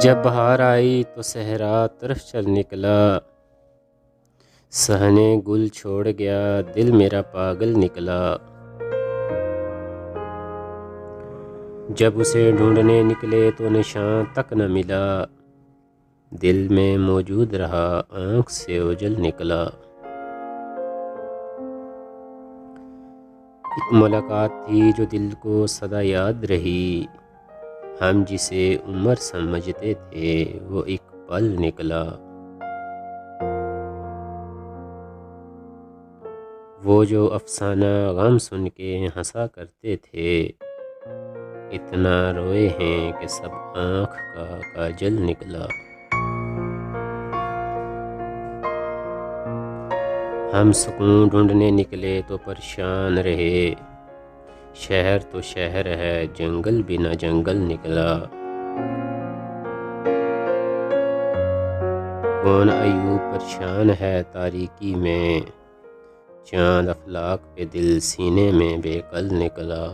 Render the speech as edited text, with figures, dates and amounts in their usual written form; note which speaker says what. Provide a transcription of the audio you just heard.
Speaker 1: जब बहार आई तो सहरा तरफ चल निकला, सहने गुल छोड़ गया दिल मेरा पागल निकला। जब उसे ढूंढने निकले तो निशान तक न मिला, दिल में मौजूद रहा आँख से ओझल निकला। एक मुलाकात थी जो दिल को सदा याद रही, हम जिसे उम्र समझते थे वो एक पल निकला। वो जो अफसाना गम सुन के हंसा करते थे, इतना रोए हैं कि सब आँख का काजल निकला। हम सुकून ढूंढने निकले तो परेशान रहे, शहर तो शहर है जंगल बिना जंगल निकला। कौन अयूब परेशान है तारीकी में, चांद अफलाक पे दिल सीने में बेकल निकला।